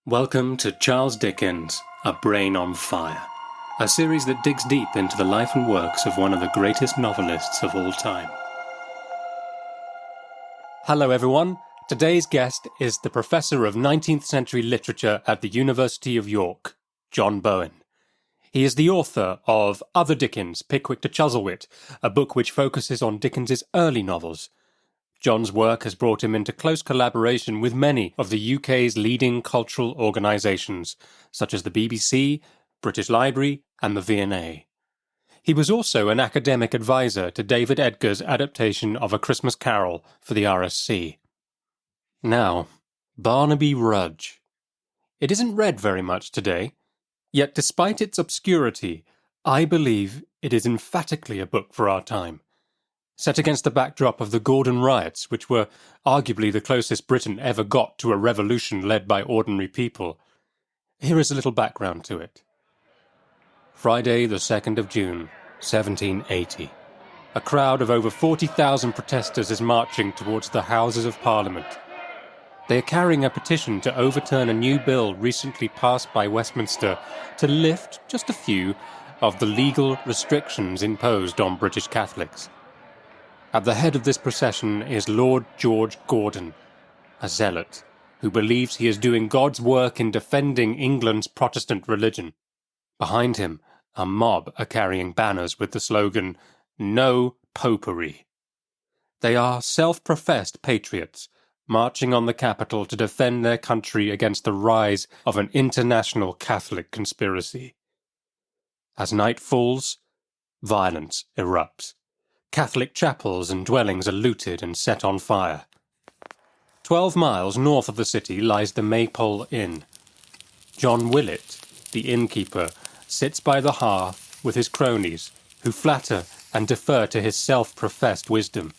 Welcome to Charles Dickens, A Brain on Fire, a series that digs deep into the life and works of one of the greatest novelists of all time. Hello everyone, today's guest is the Professor of 19th Century Literature at the University of York, John Bowen. He is the author of Other Dickens, Pickwick to Chuzzlewit, a book which focuses on Dickens's early novels. John's work has brought him into close collaboration with many of the UK's leading cultural organisations, such as the BBC, British Library and the V&A. He was also an academic advisor to David Edgar's adaptation of A Christmas Carol for the RSC. Now, Barnaby Rudge. It isn't read very much today, yet despite its obscurity, I believe it is emphatically a book for our time. Set against the backdrop of the Gordon Riots, which were arguably the closest Britain ever got to a revolution led by ordinary people, here is a little background to it. Friday the 2nd of June, 1780. A crowd of over 40,000 protesters is marching towards the Houses of Parliament. They are carrying a petition to overturn a new bill recently passed by Westminster to lift just a few of the legal restrictions imposed on British Catholics. At the head of this procession is Lord George Gordon, a zealot who believes he is doing God's work in defending England's Protestant religion. Behind him, a mob are carrying banners with the slogan, "No Popery." They are self-professed patriots, marching on the capital to defend their country against the rise of an international Catholic conspiracy. As night falls, violence erupts. Catholic chapels and dwellings are looted and set on fire. 12 miles north of the city lies the Maypole Inn. John Willett, the innkeeper, sits by the hearth with his cronies, who flatter and defer to his self-professed wisdom.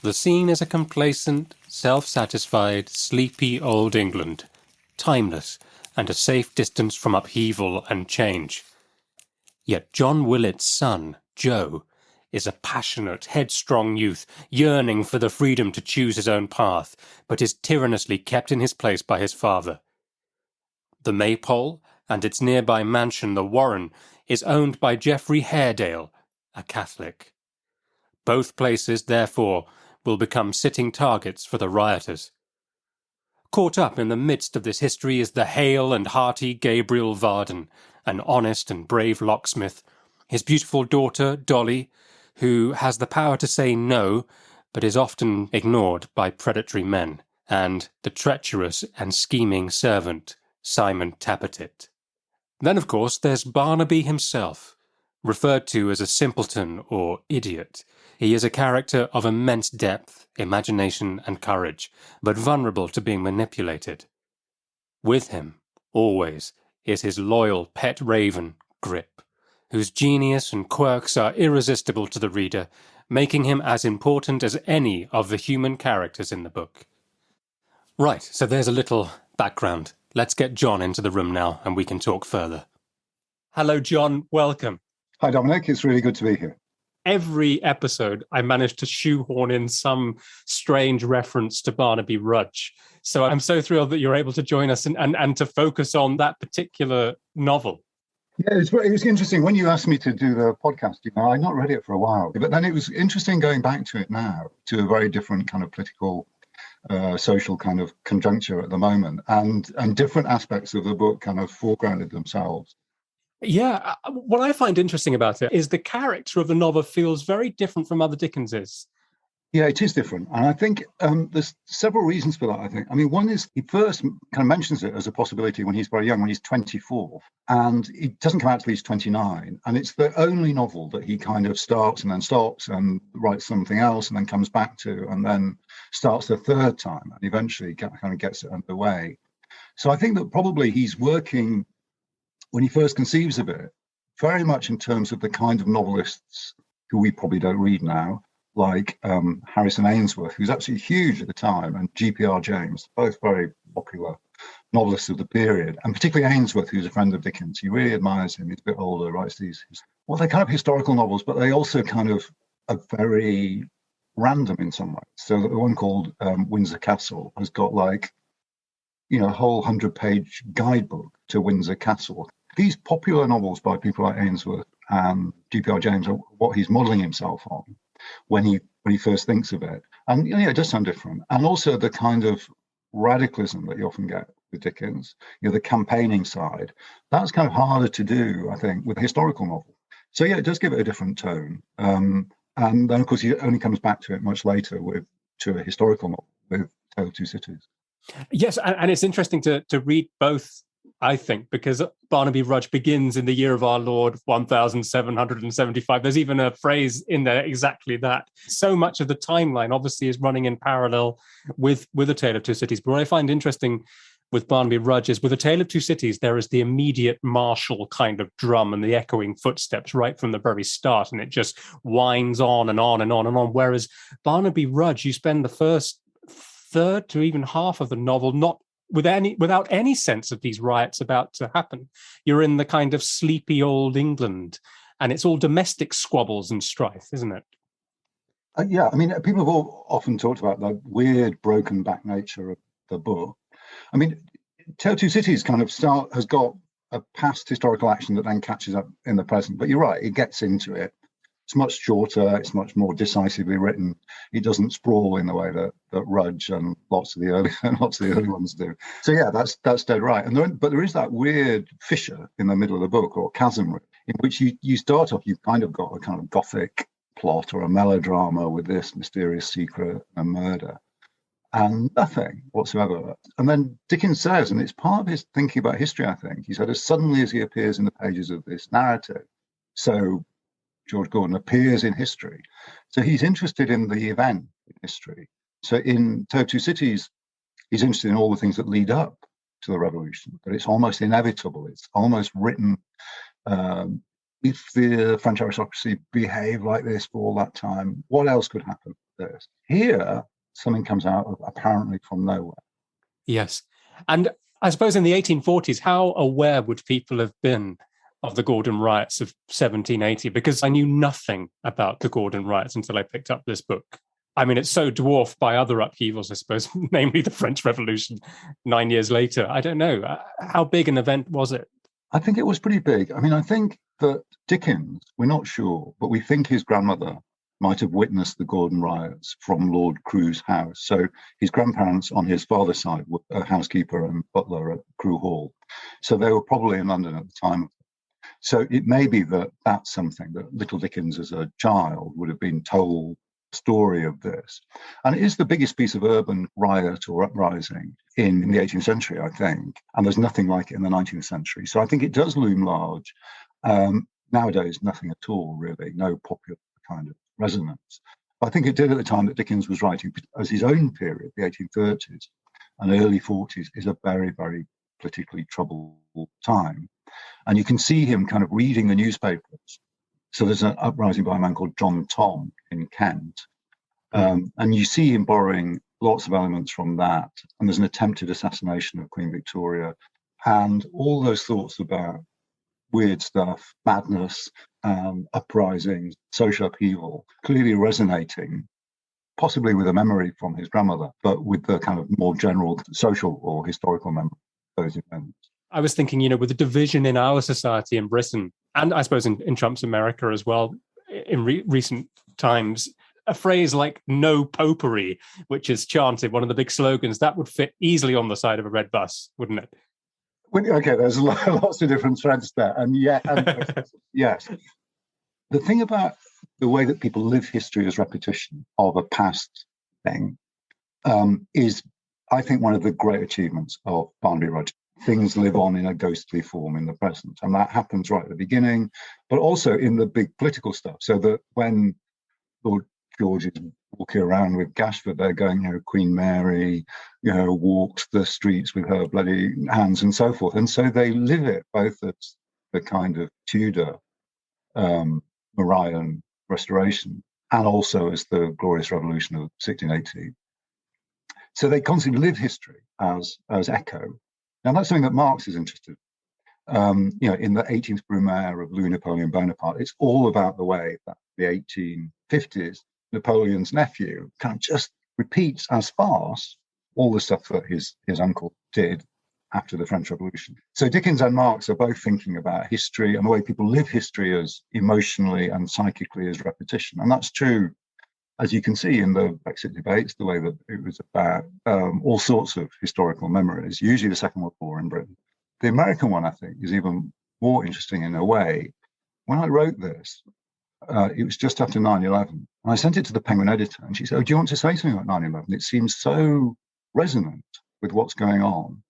The scene is a complacent, self-satisfied, sleepy old England, timeless and a safe distance from upheaval and change. Yet John Willett's son, Joe, is a passionate, headstrong youth, yearning for the freedom to choose his own path, but is tyrannously kept in his place by his father. The Maypole and its nearby mansion, the Warren, is owned by Geoffrey Haredale, a Catholic. Both places, therefore, will become sitting targets for the rioters. Caught up in the midst of this history is the hale and hearty Gabriel Varden, an honest and brave locksmith, his beautiful daughter, Dolly, who has the power to say no, but is often ignored by predatory men, and the treacherous and scheming servant, Simon Tappertit. Then, of course, there's Barnaby himself, referred to as a simpleton or idiot. He is a character of immense depth, imagination and courage, but vulnerable to being manipulated. With him, always, is his loyal pet raven, Grip, whose genius and quirks are irresistible to the reader, making him as important as any of the human characters in the book. Right, so there's a little background. Let's get John into the room now, and we can talk further. Hello, John. Welcome. Hi, Dominic. It's really good to be here. Every episode, I managed to shoehorn in some strange reference to Barnaby Rudge. So I'm so thrilled that you're able to join us and to focus on that particular novel. Yeah, it was interesting. When you asked me to do the podcast, I'd not read it for a while. But then it was interesting going back to it now, to a very different kind of political, social kind of conjuncture at the moment. And different aspects of the book kind of foregrounded themselves. Yeah, what I find interesting about it is the character of the novel feels very different from other Dickens's. Yeah, it is different. And I think there's several reasons for that, I think. I mean, one is he first kind of mentions it as a possibility when he's very young, when he's 24. And it doesn't come out till he's 29. And it's the only novel that he kind of starts and then stops and writes something else and then comes back to and then starts the third time and eventually kind of gets it underway. So I think that probably he's working, when he first conceives of it, very much in terms of the kind of novelists who we probably don't read now, like Harrison Ainsworth, who's absolutely huge at the time, and G.P.R. James, both very popular novelists of the period, and particularly Ainsworth, who's a friend of Dickens. He really admires him. He's a bit older, writes these, well, they're kind of historical novels, but they also kind of are very random in some ways. So the one called Windsor Castle has got like a whole 100-page guidebook to Windsor Castle. These popular novels by people like Ainsworth and G.P.R. James are what he's modelling himself on when he first thinks of it. And it does sound different. And also the kind of radicalism that you often get with Dickens, the campaigning side, that's kind of harder to do, I think, with a historical novel. So it does give it a different tone. And then, of course, he only comes back to it much later to a historical novel with Tale of Two Cities. Yes, and it's interesting to read both, I think, because Barnaby Rudge begins in the year of our Lord 1775. There's even a phrase in there exactly that. So much of the timeline obviously is running in parallel with A Tale of Two Cities. But what I find interesting with Barnaby Rudge is with A Tale of Two Cities, there is the immediate martial kind of drum and the echoing footsteps right from the very start, and it just winds on and on and on and on. Whereas Barnaby Rudge, you spend the first third to even half of the novel not without any sense of these riots about to happen. You're in the kind of sleepy old England, and it's all domestic squabbles and strife, isn't it? Yeah, I mean, people have often talked about the weird, broken back nature of the book. I mean, Tale of Two Cities kind of has got a past historical action that then catches up in the present. But you're right, it gets into it. It's much shorter. It's much more decisively written. It doesn't sprawl in the way that Rudge and lots of the early ones do. So yeah, that's dead right. But there is that weird fissure in the middle of the book, or chasm, in which you start off. You've kind of got a kind of gothic plot or a melodrama with this mysterious secret and murder, and nothing whatsoever. And then Dickens says, and it's part of his thinking about history, I think, he said, as suddenly as he appears in the pages of this narrative, so George Gordon appears in history. So he's interested in the event in history. So in Tale of Two Cities, he's interested in all the things that lead up to the revolution, but it's almost inevitable. It's almost written. If the French aristocracy behave like this for all that time, what else could happen to this? Here, something comes out of apparently from nowhere. Yes. And I suppose in the 1840s, how aware would people have been of the Gordon Riots of 1780? Because I knew nothing about the Gordon Riots until I picked up this book. I mean, it's so dwarfed by other upheavals, I suppose, namely the French Revolution 9 years later. I don't know. How big an event was it? I think it was pretty big. I mean, I think that Dickens, we're not sure, but we think his grandmother might have witnessed the Gordon Riots from Lord Crewe's house. So his grandparents on his father's side were a housekeeper and butler at Crewe Hall. So they were probably in London at the time. So it may be that that's something that little Dickens as a child would have been told the story of this. And it is the biggest piece of urban riot or uprising in the 18th century, I think. And there's nothing like it in the 19th century. So I think it does loom large. Nowadays, nothing at all, really, no popular kind of resonance. But I think it did at the time that Dickens was writing, as his own period, the 1830s and early 40s, is a very, very politically troubled time. And you can see him kind of reading the newspapers. So there's an uprising by a man called John Tom in Kent. And you see him borrowing lots of elements from that. And there's an attempted assassination of Queen Victoria. And all those thoughts about weird stuff, madness, uprising, social upheaval, clearly resonating, possibly with a memory from his grandmother, but with the kind of more general social or historical memory of those events. I was thinking, with the division in our society in Britain, and I suppose in Trump's America as well, in recent times, a phrase like "no popery," which is chanted, one of the big slogans, that would fit easily on the side of a red bus, wouldn't it? Okay, there's lots of different threads there. And yes. The thing about the way that people live history as repetition of a past thing is, I think, one of the great achievements of Barnaby Rudge. Things live on in a ghostly form in the present. And that happens right at the beginning, but also in the big political stuff. So that when Lord George is walking around with Gashford, they're going, Queen Mary, walks the streets with her bloody hands and so forth. And so they live it both as the kind of Tudor Marian restoration and also as the Glorious Revolution of 1680. So they constantly live history as echo. And that's something that Marx is interested in. In the 18th Brumaire of Louis Napoleon Bonaparte, it's all about the way that the 1850s, Napoleon's nephew kind of just repeats as farce all the stuff that his uncle did after the French Revolution. So Dickens and Marx are both thinking about history and the way people live history as emotionally and psychically as repetition. And that's true, as you can see in the Brexit debates, the way that it was about all sorts of historical memories, usually the Second World War in Britain. The American one, I think, is even more interesting in a way. When I wrote this, it was just after 9/11. And I sent it to the Penguin editor, and she said, "Oh, do you want to say something about 9/11? It seems so resonant with what's going on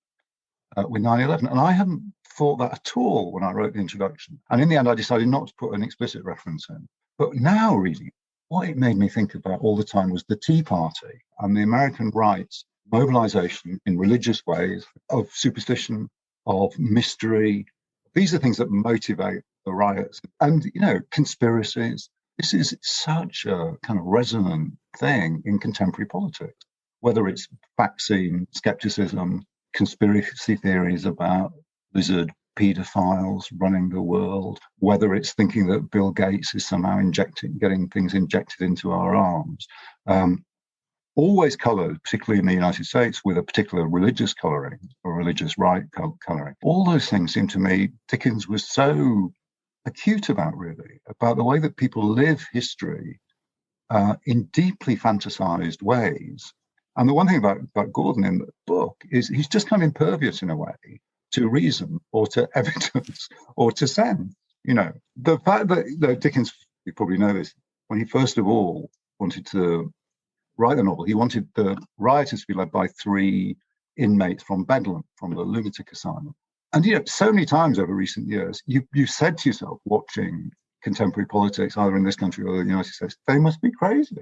with 9/11." And I hadn't thought that at all when I wrote the introduction. And in the end, I decided not to put an explicit reference in. But now reading it, what it made me think about all the time was the Tea Party and the American right's mobilization in religious ways of superstition, of mystery. These are things that motivate the riots and, conspiracies. This is such a kind of resonant thing in contemporary politics, whether it's vaccine skepticism, conspiracy theories about lizard pedophiles running the world, whether it's thinking that Bill Gates is somehow getting things injected into our arms, always coloured, particularly in the United States, with a particular religious colouring or religious right colouring. All those things seem to me Dickens was so acute about, really, about the way that people live history in deeply fantasized ways. And the one thing about Gordon in the book is he's just kind of impervious in a way to reason or to evidence or to sense. The fact that Dickens, you probably know this, when he first of all wanted to write the novel, he wanted the rioters to be led by 3 inmates from Bedlam, from the lunatic asylum. And so many times over recent years, you said to yourself, watching contemporary politics, either in this country or the United States, they must be crazy.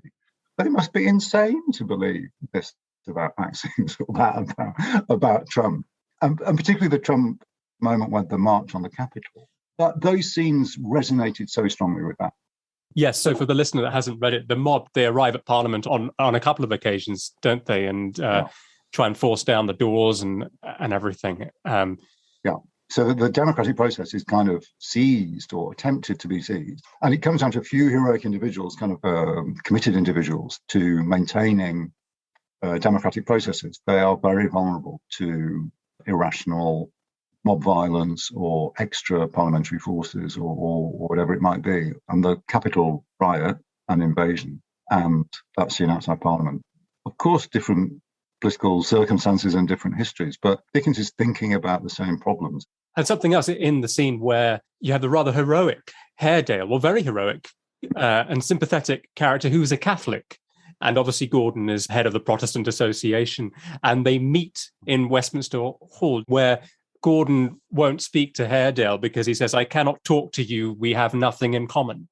They must be insane to believe this about vaccines or that about Trump. And particularly the Trump moment when the march on the Capitol. But those scenes resonated so strongly with that. Yes, so for the listener that hasn't read it, the mob, they arrive at Parliament on a couple of occasions, don't they? And try and force down the doors and everything. So the democratic process is kind of seized or attempted to be seized. And it comes down to a few heroic individuals, kind of committed individuals, to maintaining democratic processes. They are very vulnerable to irrational mob violence or extra parliamentary forces or whatever it might be. And the Capitol riot and invasion and that scene outside Parliament, of course, different political circumstances and different histories, but Dickens is thinking about the same problems. And something else in the scene where you have the rather heroic Haredale, well, very heroic and sympathetic character who's a Catholic. And obviously Gordon is head of the Protestant Association. And they meet in Westminster Hall where Gordon won't speak to Haredale because he says, "I cannot talk to you. We have nothing in common."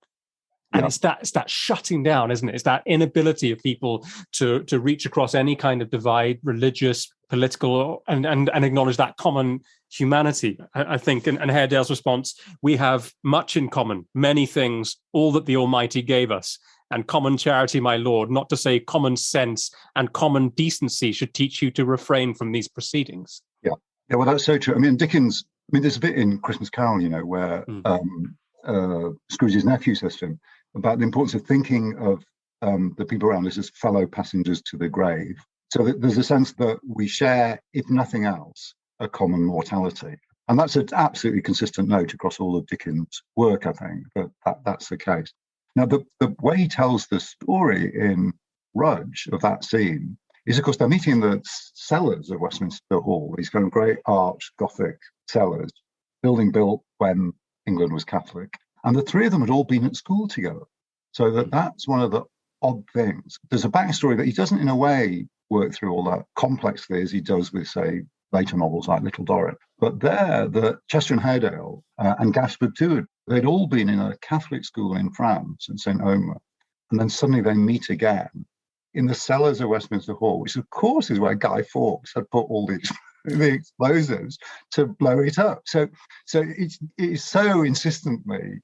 And it's that shutting down, isn't it? It's that inability of people to reach across any kind of divide, religious, political, and acknowledge that common humanity, I think. And Haredale's response, "We have much in common, many things, all that the Almighty gave us. And common charity, my lord, not to say common sense and common decency should teach you to refrain from these proceedings." Yeah, well, that's so true. I mean, Dickens, there's a bit in Christmas Carol, where Scrooge's nephew says to him about the importance of thinking of the people around us as fellow passengers to the grave. So that there's a sense that we share, if nothing else, a common mortality. And that's an absolutely consistent note across all of Dickens' work, I think, that's the case. Now, the way he tells the story in Rudge of that scene is, of course, they're meeting in the cellars of Westminster Hall, these kind of great arch Gothic cellars, building built when England was Catholic. And the 3 of them had all been at school together. So that's one of the odd things. There's a backstory that he doesn't, in a way, work through all that complexly as he does with, say, later novels like Little Dorrit. But there, Chester and Haredale and Gaspard too, they'd all been in a Catholic school in France at St. Omer. And then suddenly they meet again in the cellars of Westminster Hall, which of course is where Guy Fawkes had put all the explosives to blow it up. So it's so insistently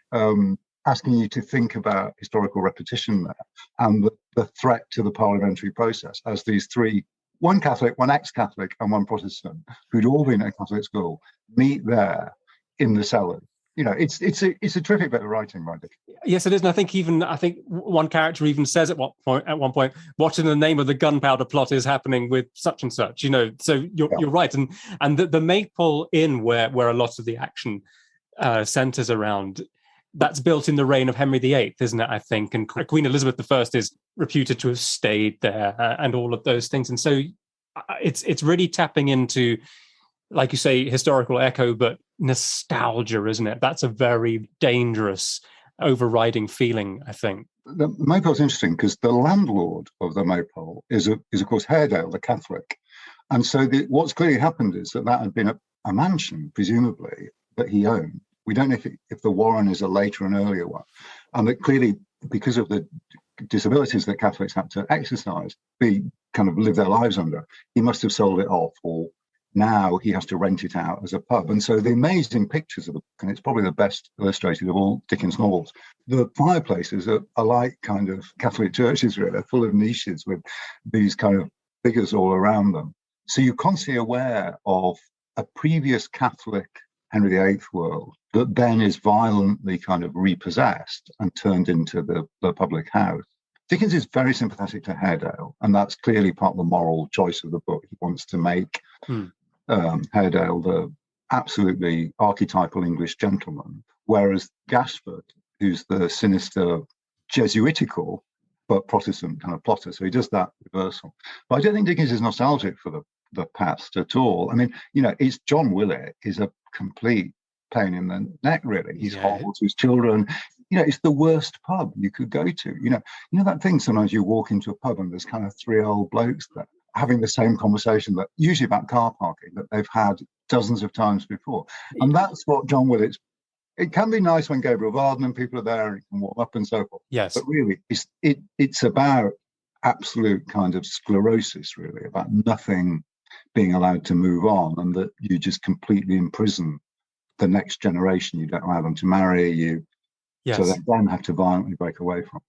asking you to think about historical repetition there and the threat to the parliamentary process as these 3, one Catholic, one ex-Catholic and one Protestant, who'd all been at a Catholic school, meet there in the cellars. It's a terrific bit of writing by Dickens. Yes, it is. And I think one character even says at one point, what in the name of the gunpowder plot is happening with such and such, so you're right. And the Maypole Inn where a lot of the action centers around, that's built in the reign of Henry VIII, isn't it, I think? And Queen Elizabeth I is reputed to have stayed there and all of those things. And so it's really tapping into, like you say, historical echo, but nostalgia, isn't it? That's a very dangerous overriding feeling, I think. The Maypole's interesting because the landlord of the Maypole is of course Haredale, the Catholic. And so what's clearly happened is that had been a mansion, presumably, that he owned. We don't know if the Warren is a later and earlier one. And that clearly, because of the disabilities that Catholics had to exercise, live their lives under, he must have sold it off, or now he has to rent it out as a pub. And so the amazing pictures of the book, and it's probably the best illustrated of all Dickens novels, the fireplaces are like kind of Catholic churches, really. They're full of niches with these kind of figures all around them. So you're constantly aware of a previous Catholic Henry VIII world that then is violently kind of repossessed and turned into the public house. Dickens is very sympathetic to Haredale, and that's clearly part of the moral choice of the book. He wants to make Haredale the absolutely archetypal English gentleman, whereas Gashford, who's the sinister Jesuitical but Protestant kind of plotter, so he does that reversal. But I don't think Dickens is nostalgic for the past at all. I mean, it's John Willett is a complete pain in the neck, really. He's horrible to his children. It's the worst pub you could go to. You know that thing, sometimes you walk into a pub and there's kind of three old blokes there having the same conversation, that usually about car parking, that they've had dozens of times before. And that's what John Willett's. It can be nice when Gabriel Varden and people are there and you can warm up and so forth. Yes. But really, it's about absolute kind of sclerosis, really, about nothing being allowed to move on, and that you just completely imprison the next generation. You don't allow them to marry. So they then have to violently break away from.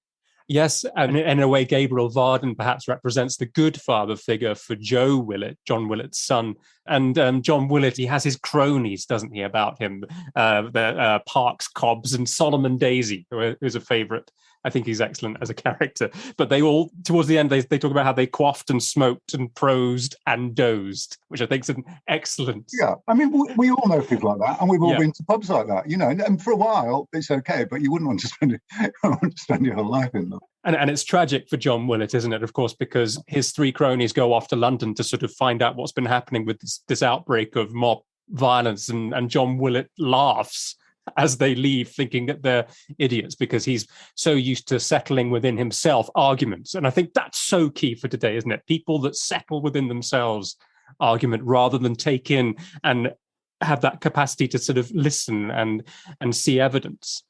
Yes, and in a way, Gabriel Varden perhaps represents the good father figure for Joe Willett, John Willett's son. And John Willett, he has his cronies, doesn't he, about him? Parks Cobbs and Solomon Daisy, who's a favourite. I think he's excellent as a character. But they all, towards the end, they talk about how they quaffed and smoked and prosed and dozed, which I think is an excellent... Yeah, I mean, we all know people like that, and we've all been to pubs like that, and for a while, it's okay, but you wouldn't want to spend your whole life in them. And it's tragic for John Willett, isn't it, of course, because his three cronies go off to London to sort of find out what's been happening with this outbreak of mob violence, and John Willett laughs as they leave, thinking that they're idiots because he's so used to settling within himself arguments. And I think that's so key for today, isn't it? People that settle within themselves argument rather than take in and have that capacity to sort of listen and see evidence.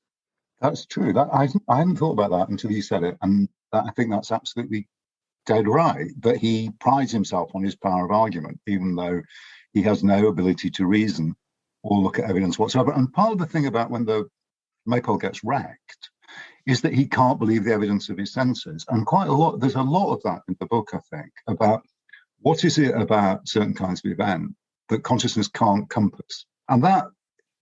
That's true. I hadn't thought about that until you said it, and I think that's absolutely dead right. That he prides himself on his power of argument, even though he has no ability to reason or look at evidence whatsoever. And part of the thing about when the Maypole gets wrecked is that he can't believe the evidence of his senses. And there's a lot of that in the book, I think, about what is it about certain kinds of event that consciousness can't compass. And that,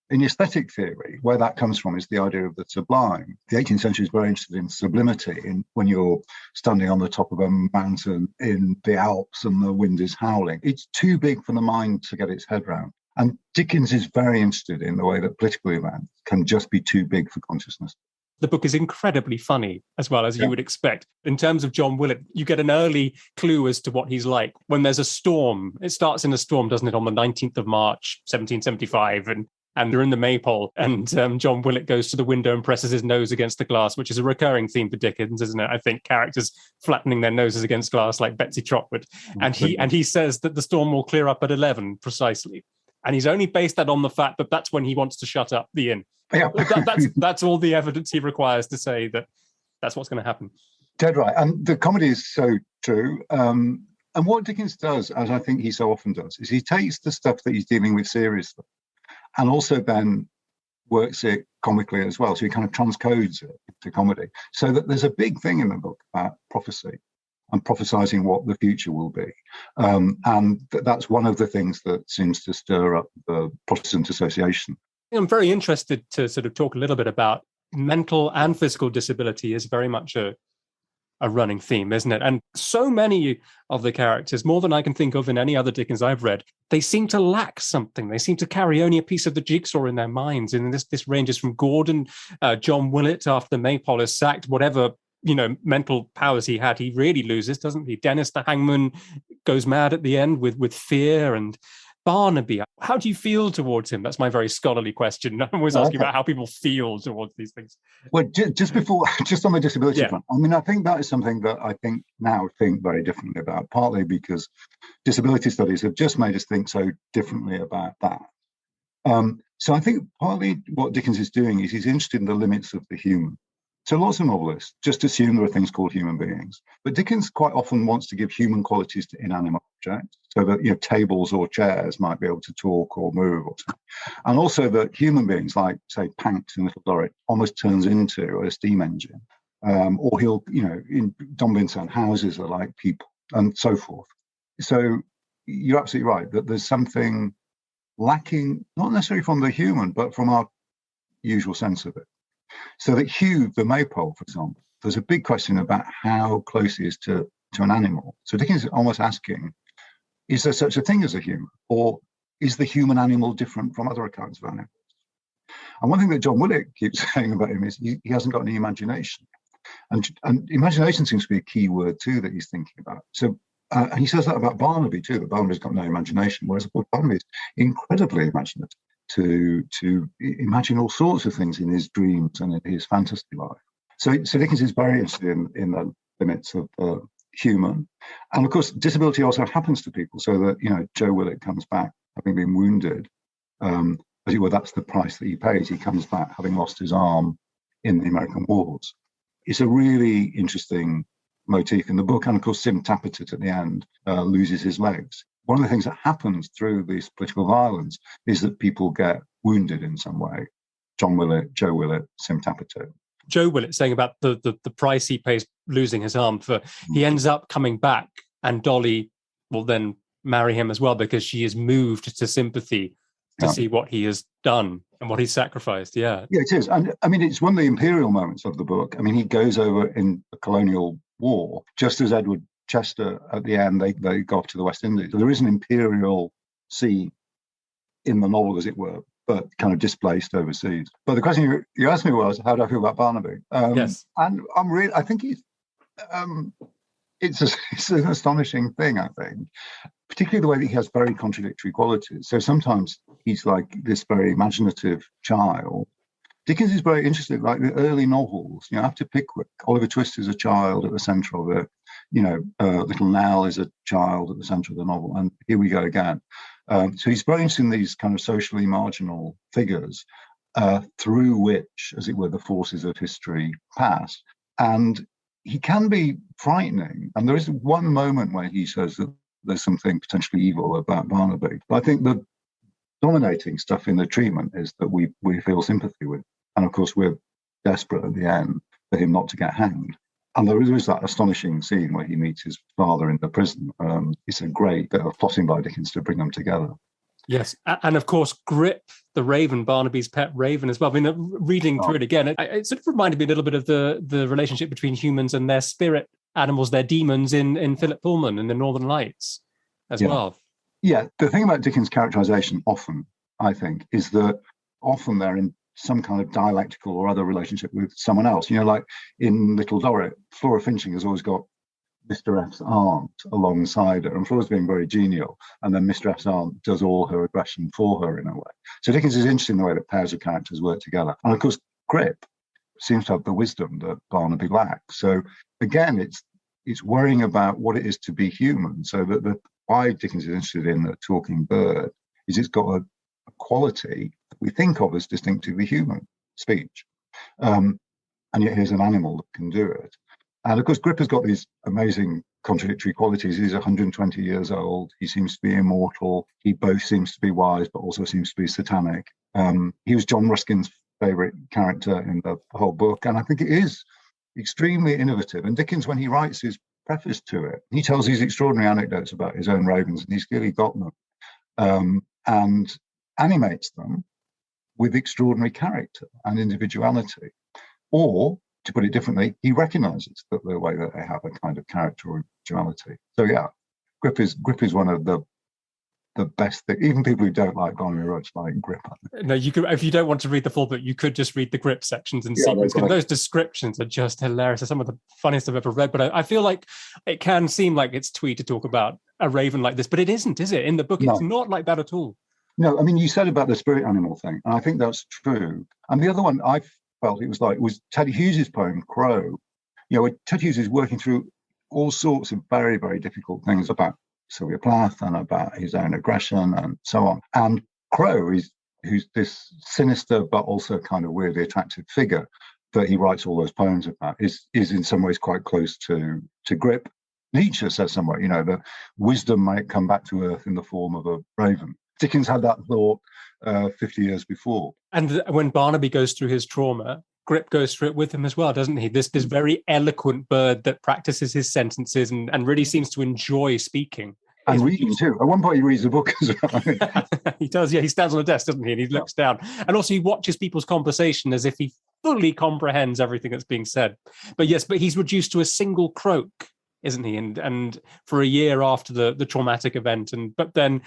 in aesthetic theory, where that comes from is the idea of the sublime. The 18th century is very interested in sublimity, in when you're standing on the top of a mountain in the Alps and the wind is howling. It's too big for the mind to get its head round. And Dickens is very interested in the way that political events can just be too big for consciousness. The book is incredibly funny, as well as you would expect. In terms of John Willett, you get an early clue as to what he's like. When there's a storm, it starts in a storm, doesn't it, on the 19th of March, 1775, and they're in the Maypole, and John Willett goes to the window and presses his nose against the glass, which is a recurring theme for Dickens, isn't it? I think characters flattening their noses against glass like Betsy Trotwood. And he says that the storm will clear up at 11 precisely. And he's only based that on the fact that that's when he wants to shut up the inn. Yeah. That's all the evidence he requires to say that that's what's going to happen. Dead right. And the comedy is so true. And what Dickens does, as I think he so often does, is he takes the stuff that he's dealing with seriously and also then works it comically as well. So he kind of transcodes it to comedy. So that there's a big thing in the book about prophecy and prophesizing what the future will be. And that's one of the things that seems to stir up the Protestant Association I'm very interested to sort of talk a little bit about mental and physical disability is very much a running theme, isn't it? And so many of the characters, more than I can think of in any other Dickens I've read, they seem to lack something. They seem to carry only a piece of the jigsaw in their minds. And this ranges from Gordon, John Willett after Maypole is sacked, whatever mental powers he had, he really loses, doesn't he? Dennis the hangman goes mad at the end with fear. And Barnaby, how do you feel towards him? That's my very scholarly question. I'm always asking about how people feel towards these things. Well, just on the disability front, I mean, I think that is something that I think very differently about, partly because disability studies have just made us think so differently about that. So I think partly what Dickens is doing is he's interested in the limits of the human. So lots of novelists just assume there are things called human beings. But Dickens quite often wants to give human qualities to inanimate objects, so that tables or chairs might be able to talk or move or something. And also that human beings, like, say, Panks in Little Dorrit, almost turns into a steam engine. Or he'll, in Don Vincent, houses are like people, and so forth. So you're absolutely right that there's something lacking, not necessarily from the human, but from our usual sense of it. So that Hugh, the maypole, for example, there's a big question about how close he is to an animal. So Dickens is almost asking, is there such a thing as a human? Or is the human animal different from other kinds of animals? And one thing that John Willett keeps saying about him is he hasn't got any imagination. And imagination seems to be a key word too that he's thinking about. So and he says that about Barnaby too, that Barnaby's got no imagination, whereas Barnaby is incredibly imaginative, to imagine all sorts of things in his dreams and in his fantasy life. So Dickens is very interested in the limits of the human. And of course, disability also happens to people, so that, Joe Willett comes back having been wounded. As it were, that's the price that he pays. He comes back having lost his arm in the American wars. It's a really interesting motif in the book. And of course, Sim Tappertit at the end loses his legs. One of the things that happens through this political violence is that people get wounded in some way. John Willett, Joe Willett, Sim Tappertit. Joe Willett saying about the price he pays losing his arm for, he ends up coming back and Dolly will then marry him as well because she is moved to sympathy to see what he has done and what he's sacrificed. Yeah, it is. And I mean, it's one of the imperial moments of the book. I mean, he goes over in the colonial war, just as Edward Chester at the end, they go off to the West Indies. So there is an imperial scene in the novel, as it were, but kind of displaced overseas. But the question you asked me was, how do I feel about Barnaby? Yes. And I think he's, it's an astonishing thing, I think, particularly the way that he has very contradictory qualities. So sometimes he's like this very imaginative child. Dickens is very interested, like the early novels, after Pickwick, Oliver Twist is a child at the centre of it. Little Nell is a child at the centre of the novel, and here we go again. So he's very interested in these kind of socially marginal figures through which, as it were, the forces of history pass. And he can be frightening. And there is one moment where he says that there's something potentially evil about Barnaby. But I think the dominating stuff in the treatment is that we feel sympathy with. And of course, we're desperate at the end for him not to get hanged. And there is that astonishing scene where he meets his father in the prison. It's a great bit of plotting by Dickens to bring them together. Yes, and of course, Grip, the raven, Barnaby's pet raven as well. I mean, reading through it again, it sort of reminded me a little bit of the relationship between humans and their spirit animals, their demons in Philip Pullman and the Northern Lights as well. Yeah, the thing about Dickens' characterization often, I think, is that often they're in some kind of dialectical or other relationship with someone else. Like in Little Dorrit, Flora Finching has always got Mr. F's aunt alongside her, and Flora's being very genial, and then Mr. F's aunt does all her aggression for her in a way. So Dickens is interested in the way that pairs of characters work together. And of course, Grip seems to have the wisdom that Barnaby lacks. So again, it's worrying about what it is to be human. So that why Dickens is interested in the talking bird is it's got a quality that we think of as distinctively human, speech. And yet here's an animal that can do it. And of course, Grip has got these amazing contradictory qualities. He's 120 years old. He seems to be immortal. He both seems to be wise, but also seems to be satanic. He was John Ruskin's favourite character in the whole book. And I think it is extremely innovative. And Dickens, when he writes his preface to it, he tells these extraordinary anecdotes about his own ravens, and he's clearly got them, and animates them with extraordinary character and individuality. Or, to put it differently, he recognises that the way that they have a kind of character or individuality. So yeah, Grip is one of the best thing. Even people who don't like Barnaby Rudge like Grip. No, you could, if you don't want to read the full book, you could just read the Grip sections and sequence. Those descriptions are just hilarious. They're some of the funniest I've ever read. But I feel like it can seem like it's twee to talk about a raven like this, but it isn't, is it? In the book, it's not like that at all. No, I mean, you said about the spirit animal thing, and I think that's true. And the other one I felt it was Ted Hughes's poem Crow. Ted Hughes is working through all sorts of very, very difficult things about Sylvia Plath and about his own aggression and so on. And Crow who's this sinister but also kind of weirdly attractive figure that he writes all those poems about, is in some ways quite close to Grip. Nietzsche says somewhere, that wisdom might come back to earth in the form of a raven. Dickens had that thought 50 years before. And when Barnaby goes through his trauma, Grip goes through it with him as well, doesn't he? This very eloquent bird that practices his sentences and really seems to enjoy speaking. And reading too. At one point he reads a book as well. He does, yeah. He stands on a desk, doesn't he? And he looks down. And also he watches people's conversation as if he fully comprehends everything that's being said. But he's reduced to a single croak, isn't he? And for a year after the traumatic event. But then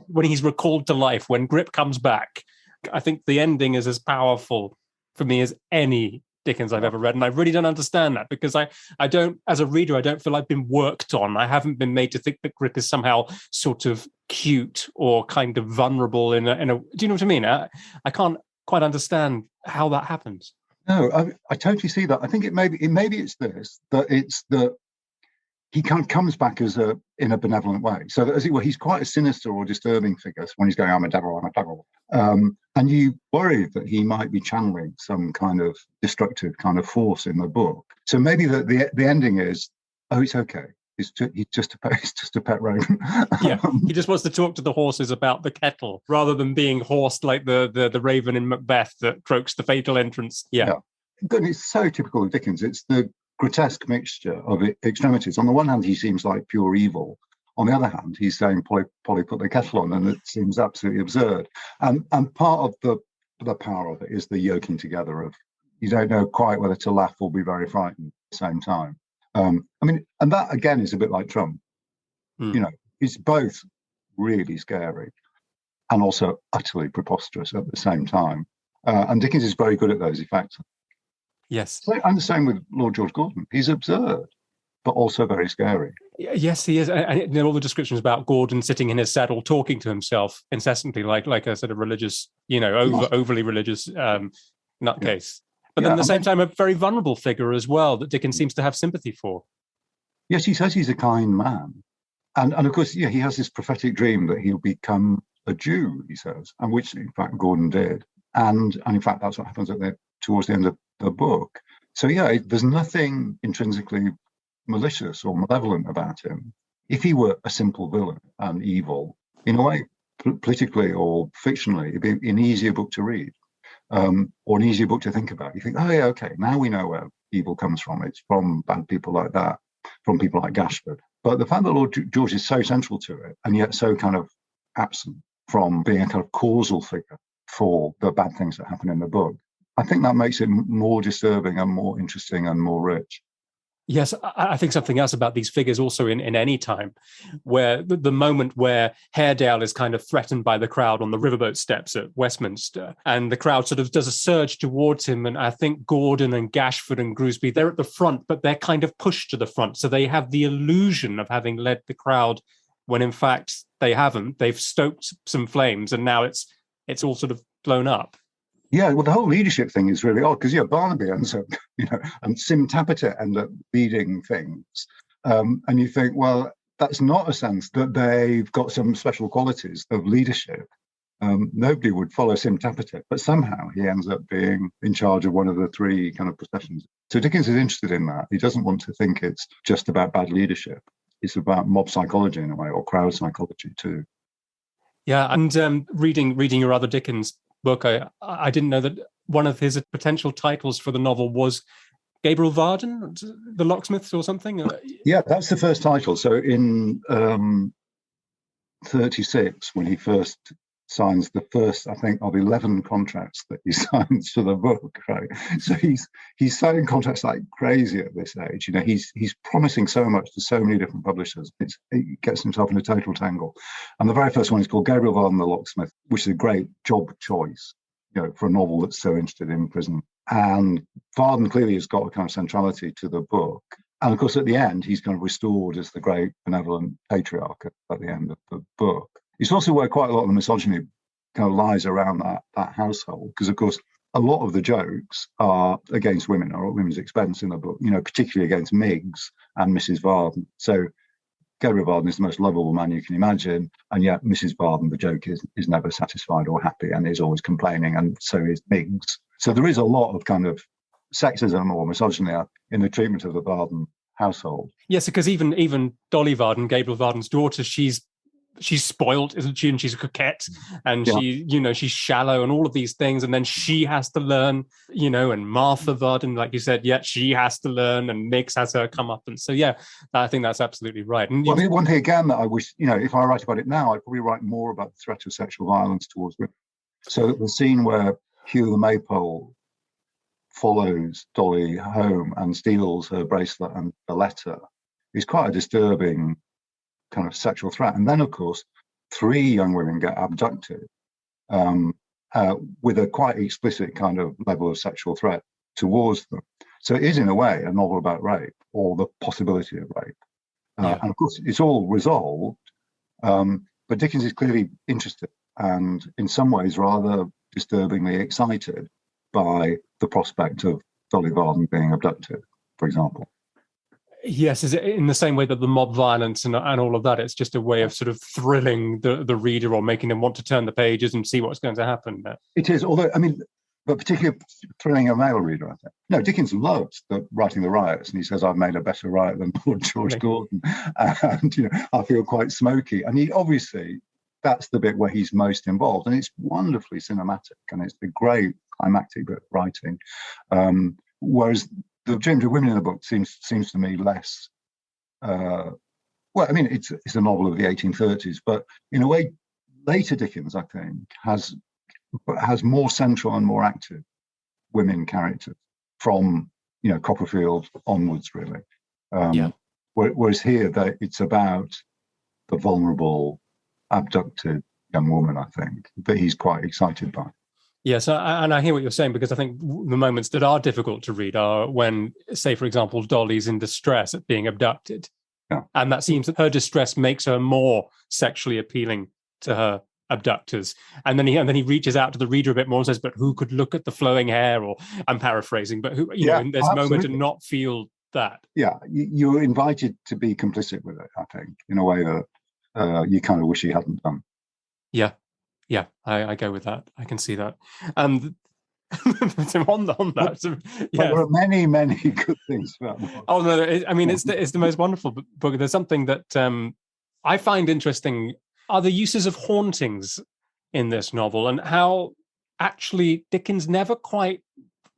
when he's recalled to life, when Grip comes back, I think the ending is as powerful for me as any Dickens I've ever read. And I really don't understand that, because I don't, as a reader, I don't feel I've been worked on. I haven't been made to think that Grip is somehow sort of cute or kind of vulnerable in a do you know what I mean? I can't quite understand how that happens. No, I totally see that. I think maybe it's this, that it's that he kind of comes back in a benevolent way. So that, as it were, he's quite a sinister or disturbing figure when he's going, I'm a devil. And you worry that he might be channeling some kind of destructive kind of force in the book. So maybe the ending is, it's okay. He's just a pet raven. Yeah, he just wants to talk to the horses about the kettle rather than being horsed like the raven in Macbeth that croaks the fatal entrance. Yeah. And it's so typical of Dickens. It's the grotesque mixture of extremities. On the one hand, he seems like pure evil. On the other hand, he's saying, Polly, put the kettle on, and it seems absolutely absurd. And part of the power of it is the yoking together of, you don't know quite whether to laugh or be very frightened at the same time. And that again is a bit like Trump. It's both really scary and also utterly preposterous at the same time. And Dickens is very good at those effects. Yes. And the same with Lord George Gordon. He's absurd, but also very scary. Yes, he is. And all the descriptions about Gordon sitting in his saddle, talking to himself incessantly, like a sort of religious, overly religious nutcase. But then at the same time, a very vulnerable figure as well that Dickens seems to have sympathy for. Yes, he says he's a kind man. And of course, he has this prophetic dream that he'll become a Jew, he says, and which, in fact, Gordon did. And in fact, that's what happens towards the end of the book. So, there's nothing intrinsically malicious or malevolent about him. If he were a simple villain and evil, in a way, politically or fictionally, it'd be an easier book to read, or an easier book to think about. You think, okay, now we know where evil comes from. It's from bad people like that, from people like Gashford. But the fact that Lord George is so central to it, and yet so kind of absent from being a kind of causal figure for the bad things that happen in the book, I think that makes it more disturbing and more interesting and more rich. Yes, I think something else about these figures also in any time, where the moment where Haredale is kind of threatened by the crowd on the riverboat steps at Westminster, and the crowd sort of does a surge towards him, and I think Gordon and Gashford and Grousby, they're at the front, but they're kind of pushed to the front, so they have the illusion of having led the crowd, when in fact they haven't. They've stoked some flames, and now it's all sort of blown up. Yeah, well, the whole leadership thing is really odd because, Barnaby ends up, and Sim Tappert end up leading things. And you think, well, that's not a sense that they've got some special qualities of leadership. Nobody would follow Sim Tappert, but somehow he ends up being in charge of one of the three kind of processions. So Dickens is interested in that. He doesn't want to think it's just about bad leadership. It's about mob psychology in a way, or crowd psychology too. Yeah, and reading your other Dickens book, I didn't know that one of his potential titles for the novel was Gabriel Varden, The Locksmiths or something? Yeah, that's the first title. So in 36, when he first signs the first, I think, of 11 contracts that he signs for the book, right? So he's signing contracts like crazy at this age. You know, he's promising so much to so many different publishers. He gets himself in a total tangle. And the very first one is called Gabriel Varden the Locksmith, which is a great job choice, you know, for a novel that's so interested in prison. And Varden clearly has got a kind of centrality to the book. And of course, at the end, he's kind of restored as the great benevolent patriarch at the end of the book. It's also where quite a lot of the misogyny kind of lies around that household, because of course a lot of the jokes are against women or at women's expense in the book, you know, particularly against Miggs and Mrs. Varden. So Gabriel Varden is the most lovable man you can imagine, and yet Mrs. Varden, the joke is never satisfied or happy and is always complaining, and so is Miggs. So there is a lot of kind of sexism or misogyny in the treatment of the Varden household. Yes, because even Dolly Varden, Gabriel Varden's daughter, she's spoilt, isn't she? And she's a coquette, and she's shallow and all of these things. And then she has to learn, you know, and Martha Varden, like you said, she has to learn, and Mix has her come up. And so, I think that's absolutely right. And well, one thing again that I wish, you know, if I write about it now, I'd probably write more about the threat of sexual violence towards women. So the scene where Hugh the Maypole follows Dolly home and steals her bracelet and the letter is quite a disturbing kind of sexual threat. And then, of course, 3 young women get abducted with a quite explicit kind of level of sexual threat towards them. So it is, in a way, a novel about rape or the possibility of rape. And of course, it's all resolved, but Dickens is clearly interested and in some ways rather disturbingly excited by the prospect of Dolly Varden being abducted, for example. Yes, is it in the same way that the mob violence and all of that, it's just a way of sort of thrilling the reader or making them want to turn the pages and see what's going to happen? It is, although, I mean, but particularly thrilling a male reader, I think. No, Dickens loves writing the riots, and he says, I've made a better riot than Lord George Gordon, and, you know, I feel quite smoky. And he obviously, that's the bit where he's most involved, and it's wonderfully cinematic, and it's a great climactic bit of writing. Whereas the gender of women in the book seems to me less. Well, I mean, it's a novel of the 1830s, but in a way, later Dickens, I think, has more central and more active women characters from, you know, Copperfield onwards, really. Whereas here, it's about the vulnerable, abducted young woman, I think, that he's quite excited by. Yes, and I hear what you're saying, because I think the moments that are difficult to read are when, say, for example, Dolly's in distress at being abducted. Yeah. And that seems that her distress makes her more sexually appealing to her abductors. And then he reaches out to the reader a bit more and says, but who could look at the flowing hair, or I'm paraphrasing, but who, you know, in this moment and not feel that. Yeah, you're invited to be complicit with it, I think, in a way that you kind of wish you hadn't done. Yeah, I go with that. I can see that. And on that, there are many, many good things about the book. Oh no, I mean, it's the most wonderful book. There's something that I find interesting are the uses of hauntings in this novel, and how actually Dickens never quite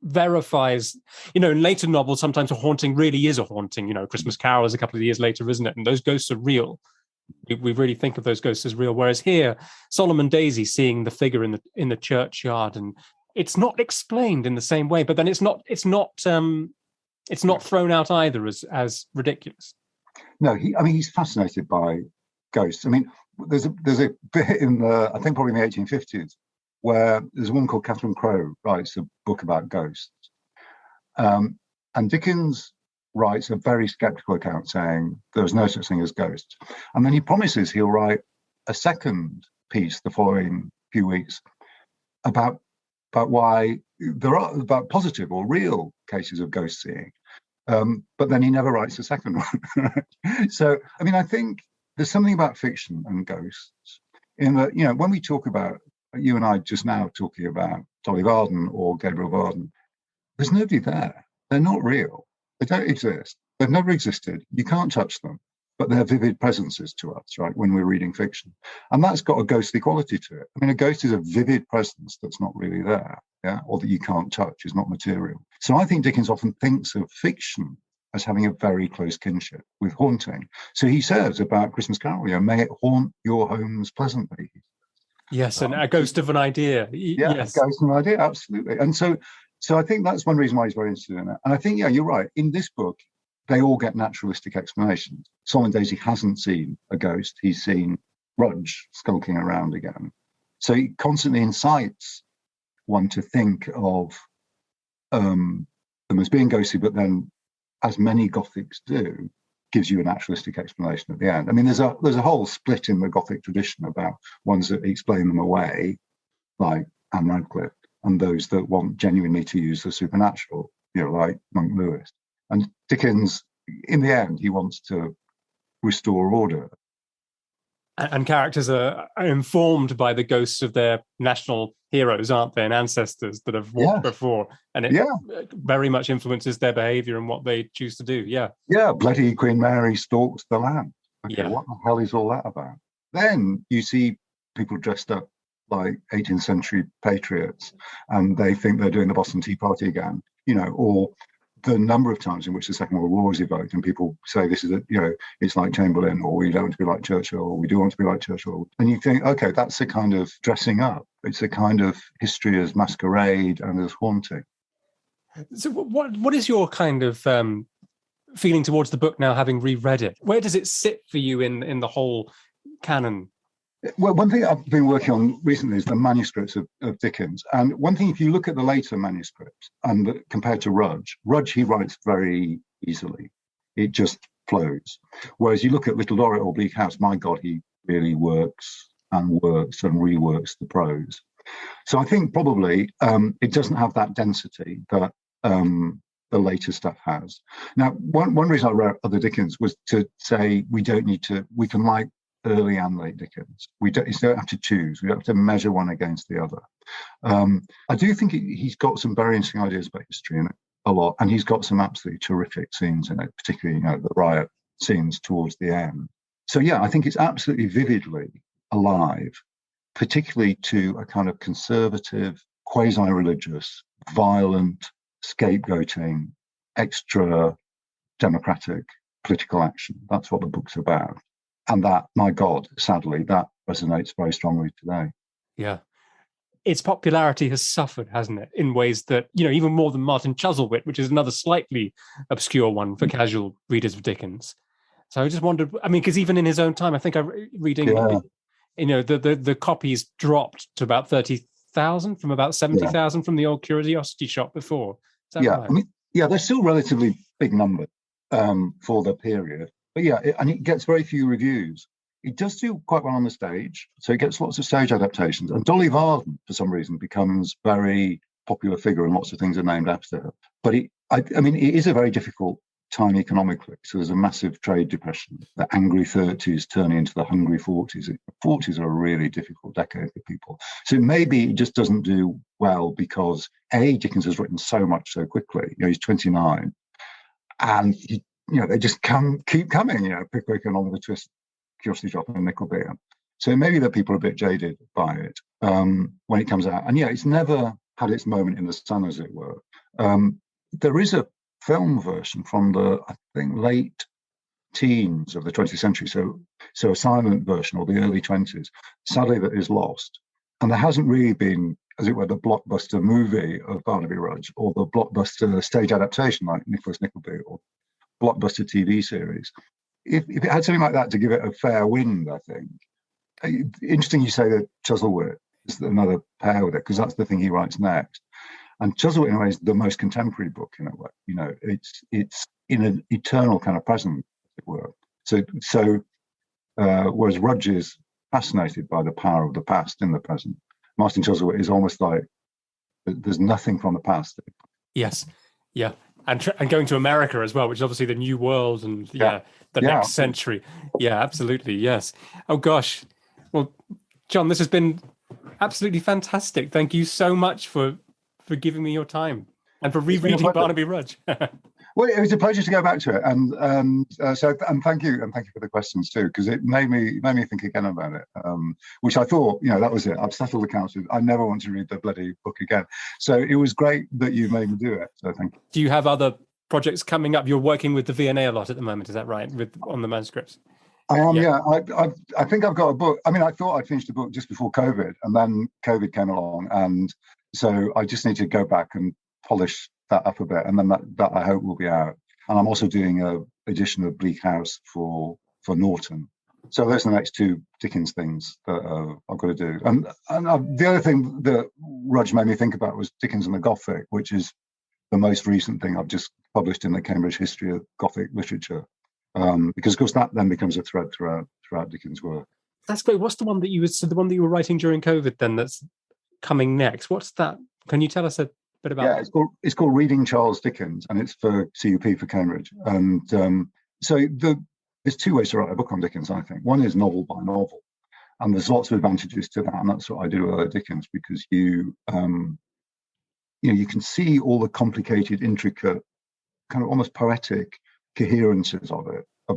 verifies. You know, in later novels, sometimes a haunting really is a haunting. You know, Christmas Carol is a couple of years later, isn't it? And those ghosts are real. We really think of those ghosts as real. Whereas here, Solomon Daisy seeing the figure in the churchyard, and it's not explained in the same way. But then it's not thrown out either as ridiculous. No, he's fascinated by ghosts. I mean, there's a bit in I think probably in the 1850s, where there's a woman called Catherine Crowe writes a book about ghosts, and Dickens writes a very skeptical account saying there's no such thing as ghosts. And then he promises he'll write a second piece the following few weeks about why there are about positive or real cases of ghost seeing. But then he never writes a second one. So, I mean, I think there's something about fiction and ghosts in that, you know, when we talk about, you and I just now talking about Dolly Varden or Gabriel Varden, there's nobody there. They're not real. They don't exist. They've never existed. You can't touch them, but they're vivid presences to us, right, when we're reading fiction. And that's got a ghostly quality to it. I mean, a ghost is a vivid presence that's not really there, yeah, or that you can't touch, is not material. So I think Dickens often thinks of fiction as having a very close kinship with haunting. So he says about Christmas Carol, you know, may it haunt your homes pleasantly. Yes, and a ghost of an idea. Yeah, a Yes. ghost of an idea, absolutely. And so I think that's one reason why he's very interested in it. And I think, yeah, you're right. In this book, they all get naturalistic explanations. Solomon Daisy hasn't seen a ghost. He's seen Rudge skulking around again. So he constantly incites one to think of them as being ghostly, but then, as many Gothics do, gives you a naturalistic explanation at the end. I mean, there's a whole split in the Gothic tradition about ones that explain them away, like Anne Radcliffe, and those that want genuinely to use the supernatural, like Monk Lewis. And Dickens, in the end, he wants to restore order. And characters are informed by the ghosts of their national heroes, aren't they, and ancestors that have walked before. And it very much influences their behaviour and what they choose to do. Yeah. Yeah, bloody Queen Mary stalks the land. Okay, yeah. What the hell is all that about? Then you see people dressed up like 18th century patriots, and they think they're doing the Boston Tea Party again, or the number of times in which the Second World War is evoked, and people say this is it's like Chamberlain, or we don't want to be like Churchill, or we do want to be like Churchill. And you think, okay, that's a kind of dressing up. It's a kind of history as masquerade and as haunting. So what is your kind of feeling towards the book now, having reread it? Where does it sit for you in the whole canon? Well, one thing I've been working on recently is the manuscripts of Dickens. And one thing, if you look at the later manuscripts and compared to Rudge, he writes very easily. It just flows. Whereas you look at Little Dorrit or Bleak House, my God, he really works and reworks the prose. So I think probably it doesn't have that density that the later stuff has. Now, one reason I wrote Other Dickens was to say we can like early and late Dickens. You don't have to choose. We don't have to measure one against the other. I do think he's got some very interesting ideas about history in it, a lot, and he's got some absolutely terrific scenes in it, particularly the riot scenes towards the end. So yeah, I think it's absolutely vividly alive, particularly to a kind of conservative, quasi-religious, violent, scapegoating, extra democratic political action. That's what the book's about. And that, my God, sadly, that resonates very strongly today. Yeah. Its popularity has suffered, hasn't it, in ways that, even more than Martin Chuzzlewit, which is another slightly obscure one for casual readers of Dickens. So I just wondered, because even in his own time, I think reading, the copies dropped to about 30,000 from about 70,000 from the old Curiosity Shop before. Is that right? They're still relatively big numbers for the period. But and it gets very few reviews. It does do quite well on the stage, so it gets lots of stage adaptations. And Dolly Varden, for some reason, becomes very popular figure, and lots of things are named after her. But it is a very difficult time economically. So there's a massive trade depression. The angry 30s turning into the hungry 40s. The 40s are a really difficult decade for people. So maybe it just doesn't do well because Dickens has written so much so quickly. He's 29, and they just keep coming, Pickwick and Oliver Twist, Curiosity Shop and Nickleby. So maybe that people are a bit jaded by it when it comes out. And it's never had its moment in the sun, as it were. There is a film version from the, I think, late teens of the 20th century. So a silent version, or the early 20s, sadly, that is lost. And there hasn't really been, as it were, the blockbuster movie of Barnaby Rudge, or the blockbuster stage adaptation like Nicholas Nickleby, or blockbuster TV series. If it had something like that to give it a fair wind, I think. Interesting you say that Chuzzlewit is another pair with it, because that's the thing he writes next. And Chuzzlewit, in a way, is the most contemporary book, in a way. It's in an eternal kind of present, as it were. So whereas Rudge is fascinated by the power of the past in the present, Martin Chuzzlewit is almost like there's nothing from the past. Yes, yeah. And going to America as well, which is obviously the new world and the next century. Yeah, absolutely. Yes. Oh, gosh. Well, John, this has been absolutely fantastic. Thank you so much for giving me your time and for rereading Barnaby Rudge. Well, it was a pleasure to go back to it, and thank you for the questions too, because it made me think again about it. Which I thought, that was it. I've settled the council. I never want to read the bloody book again. So it was great that you made me do it. So thank you. Do you have other projects coming up? You're working with the V&A a lot at the moment, is that right? On the manuscripts. I am, yeah. I think I've got a book. I mean, I thought I'd finished a book just before COVID, and then COVID came along, and so I just need to go back and polish that up a bit, and then that I hope will be out. And I'm also doing a edition of Bleak House for Norton. So those are the next two Dickens things that I've got to do. And the other thing that Rudge made me think about was Dickens and the Gothic, which is the most recent thing I've just published in the Cambridge History of Gothic Literature. Because of course that then becomes a thread throughout Dickens' work. That's great. What's the one that you were writing during COVID then that's coming next? What's that? Can you tell us a bit about that? Yeah, it's called Reading Charles Dickens, and it's for CUP for Cambridge. And so there's two ways to write a book on Dickens, I think. One is novel by novel, and there's lots of advantages to that, and that's what I do with Dickens, because you can see all the complicated, intricate, kind of almost poetic coherences of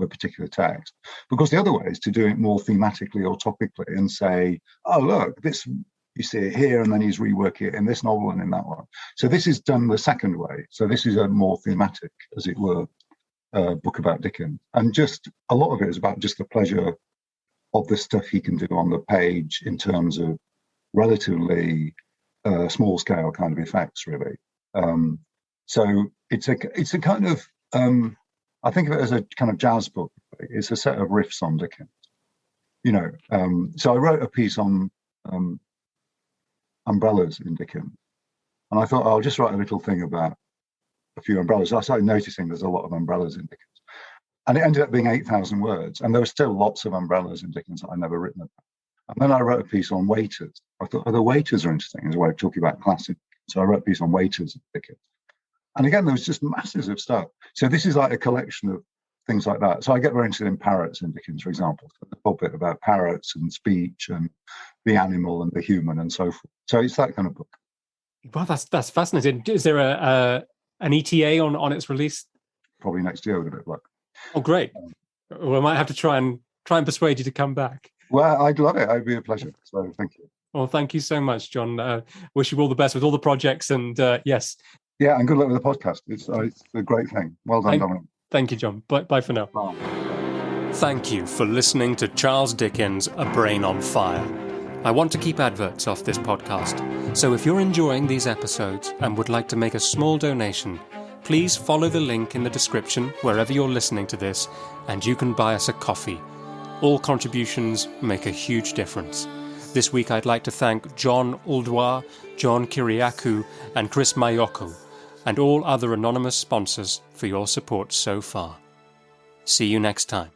a particular text. Because the other way is to do it more thematically or topically and say, oh, look, this, you see it here, and then he's reworking it in this novel and in that one. So this is done the second way. So this is a more thematic, as it were, book about Dickens. And just a lot of it is about just the pleasure of the stuff he can do on the page in terms of relatively small scale kind of effects, really. So it's a kind of, I think of it as a kind of jazz book. It's a set of riffs on Dickens, So I wrote a piece on umbrellas in Dickens, and I thought I'll just write a little thing about a few umbrellas. I started noticing there's a lot of umbrellas in Dickens, and it ended up being 8,000 words, and there were still lots of umbrellas in Dickens that I'd never written about. And then I wrote a piece on waiters. I thought, the waiters are interesting as a way of talking about classic. So I wrote a piece on waiters in Dickens. And again, there was just masses of stuff. So this is like a collection of things like that. So I get very interested in parrots in Dickens, for example. The whole bit about parrots and speech and the animal and the human and so forth. So it's that kind of book. Well, that's fascinating. Is there an ETA on its release? Probably next year with a bit of luck. Oh, great. Well, I might have to try and persuade you to come back. Well, I'd love it. It'd be a pleasure. So thank you. Well, thank you so much, John. Wish you all the best with all the projects, and yes. Yeah, and good luck with the podcast. It's a great thing. Well done, Dominic. Thank you, John. Bye for now. Bye. Thank you for listening to Charles Dickens' A Brain on Fire. I want to keep adverts off this podcast, so if you're enjoying these episodes and would like to make a small donation, please follow the link in the description wherever you're listening to this, and you can buy us a coffee. All contributions make a huge difference. This week I'd like to thank John Uldois, John Kiriakou, and Chris Mayoko, and all other anonymous sponsors for your support so far. See you next time.